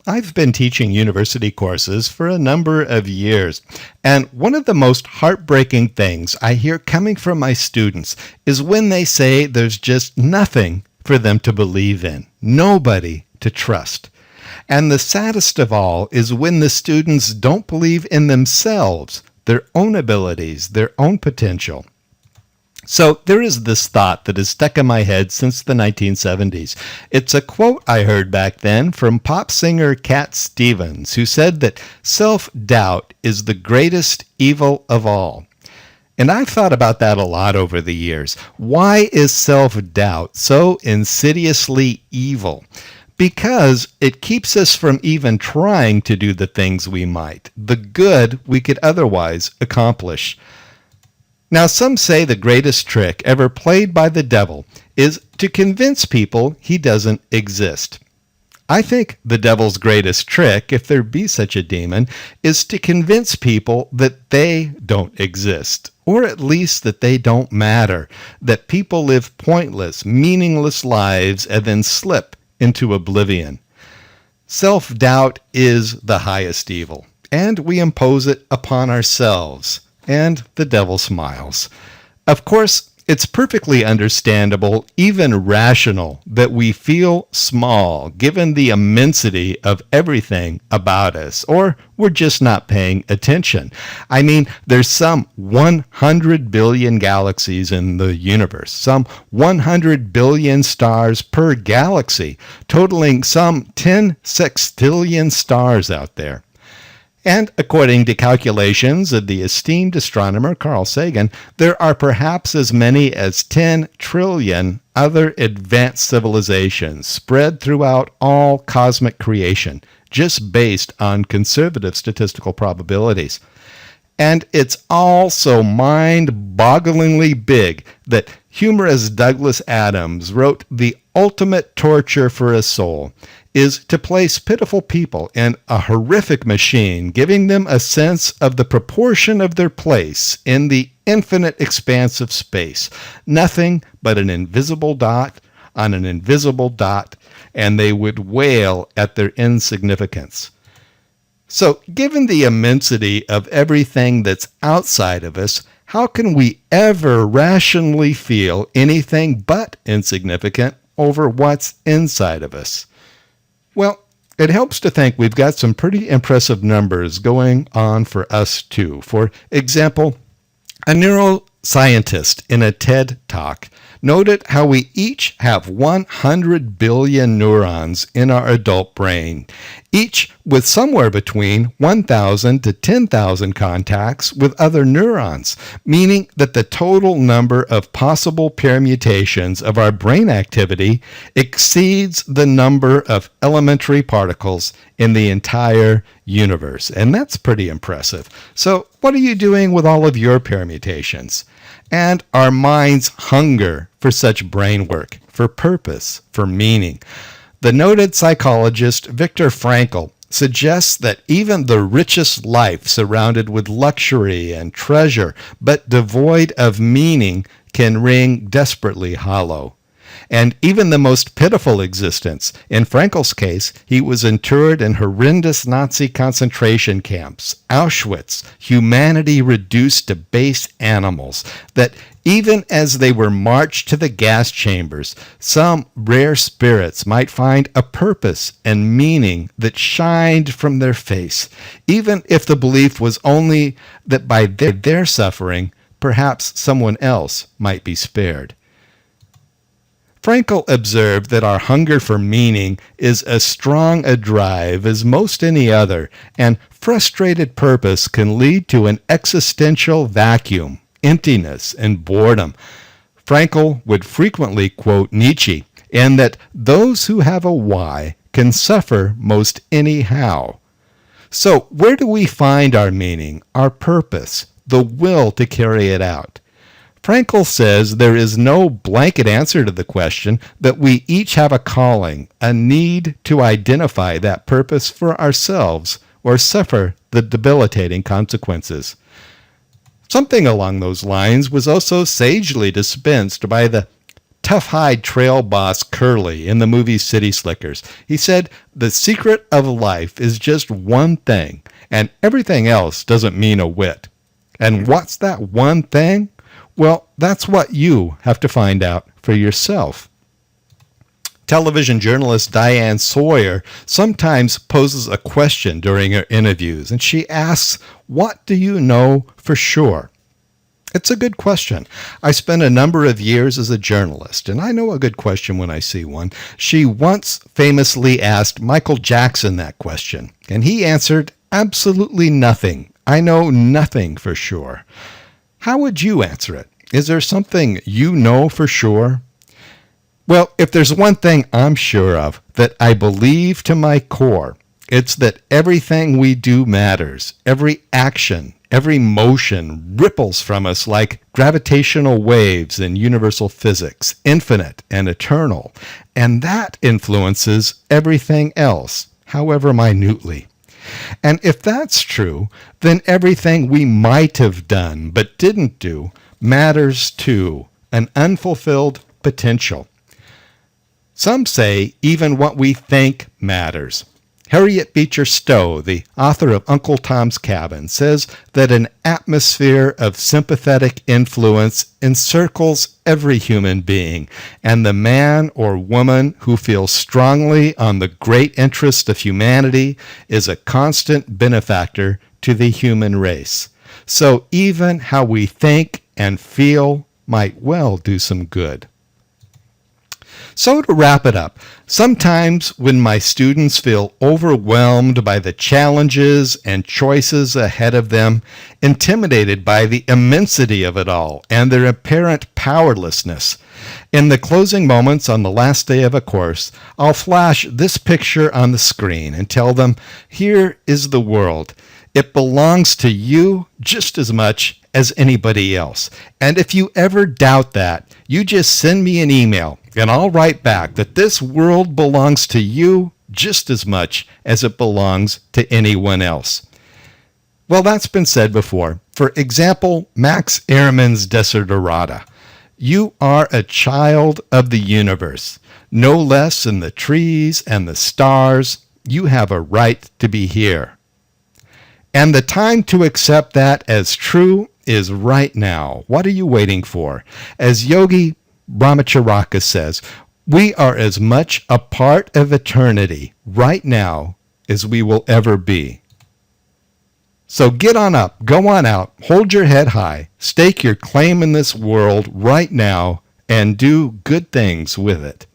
I've been teaching university courses for a number of years, and one of the most heartbreaking things I hear coming from my students is when they say there's just nothing for them to believe in, nobody to trust. And the saddest of all is when the students don't believe in themselves, their own abilities, their own potential. So there is this thought that has stuck in my head since the 1970s. It's a quote I heard back then from pop singer Cat Stevens, who said that self-doubt is the greatest evil of all. And I've thought about that a lot over the years. Why is self-doubt so insidiously evil? Because it keeps us from even trying to do the things we might, the good we could otherwise accomplish. Now, some say the greatest trick ever played by the devil is to convince people he doesn't exist. I think the devil's greatest trick, if there be such a demon, is to convince people that they don't exist, or at least that they don't matter, that people live pointless, meaningless lives and then slip into oblivion. Self-doubt is the highest evil, and we impose it upon ourselves. And the devil smiles. Of course, it's perfectly understandable, even rational, that we feel small given the immensity of everything about us, or we're just not paying attention. I mean, there's some 100 billion galaxies in the universe, some 100 billion stars per galaxy, totaling some 10 sextillion stars out there. And according to calculations of the esteemed astronomer Carl Sagan, there are perhaps as many as 10 trillion other advanced civilizations spread throughout all cosmic creation, just based on conservative statistical probabilities. And it's all so mind-bogglingly big that humorous Douglas Adams wrote the ultimate torture for a soul is to place pitiful people in a horrific machine, giving them a sense of the proportion of their place in the infinite expanse of space. Nothing but an invisible dot on an invisible dot, and they would wail at their insignificance. So, given the immensity of everything that's outside of us, how can we ever rationally feel anything but insignificant over what's inside of us? Well, it helps to think we've got some pretty impressive numbers going on for us too. For example, a neuroscientist in a TED Talk noted how we each have 100 billion neurons in our adult brain, each with somewhere between 1,000 to 10,000 contacts with other neurons, meaning that the total number of possible permutations of our brain activity exceeds the number of elementary particles in the entire universe. And that's pretty impressive. So what are you doing with all of your permutations? And our minds hunger for such brain work, for purpose, for meaning. The noted psychologist Viktor Frankl suggests that even the richest life surrounded with luxury and treasure, but devoid of meaning, can ring desperately hollow. And even the most pitiful existence, in Frankl's case, he was interred in horrendous Nazi concentration camps, Auschwitz, humanity reduced to base animals, that even as they were marched to the gas chambers, some rare spirits might find a purpose and meaning that shined from their face, even if the belief was only that by their suffering, perhaps someone else might be spared. Frankl observed that our hunger for meaning is as strong a drive as most any other, and frustrated purpose can lead to an existential vacuum, emptiness, and boredom. Frankl would frequently quote Nietzsche, and that those who have a why can suffer most anyhow. So where do we find our meaning, our purpose, the will to carry it out? Frankl says there is no blanket answer to the question, that we each have a calling, a need to identify that purpose for ourselves or suffer the debilitating consequences. Something along those lines was also sagely dispensed by the tough-hide trail boss Curly in the movie City Slickers. He said, "The secret of life is just one thing, and everything else doesn't mean a whit." And what's that one thing? Well, that's what you have to find out for yourself. Television journalist Diane Sawyer sometimes poses a question during her interviews, and she asks, "What do you know for sure?" It's a good question. I spent a number of years as a journalist, and I know a good question when I see one. She once famously asked Michael Jackson that question, and he answered, "Absolutely nothing. I know nothing for sure." How would you answer it? Is there something you know for sure? Well, if there's one thing I'm sure of that I believe to my core, it's that everything we do matters. Every action, every motion ripples from us like gravitational waves in universal physics, infinite and eternal, and that influences everything else, however minutely. And if that's true, then everything we might have done but didn't do matters too, an unfulfilled potential. Some say even what we think matters. Harriet Beecher Stowe, the author of Uncle Tom's Cabin, says that an atmosphere of sympathetic influence encircles every human being, and the man or woman who feels strongly on the great interest of humanity is a constant benefactor to the human race. So even how we think and feel might well do some good. So to wrap it up, sometimes when my students feel overwhelmed by the challenges and choices ahead of them, intimidated by the immensity of it all and their apparent powerlessness, in the closing moments on the last day of a course, I'll flash this picture on the screen and tell them, here is the world. It belongs to you just as much as anybody else. And if you ever doubt that, you just send me an email and I'll write back that this world belongs to you just as much as it belongs to anyone else. Well, that's been said before. For example, Max Ehrmann's Desiderata. You are a child of the universe. No less than the trees and the stars. You have a right to be here. And the time to accept that as true is right now. What are you waiting for? As Yogi Brahmacharaka says, we are as much a part of eternity right now as we will ever be. So get on up, go on out, hold your head high, stake your claim in this world right now, and do good things with it.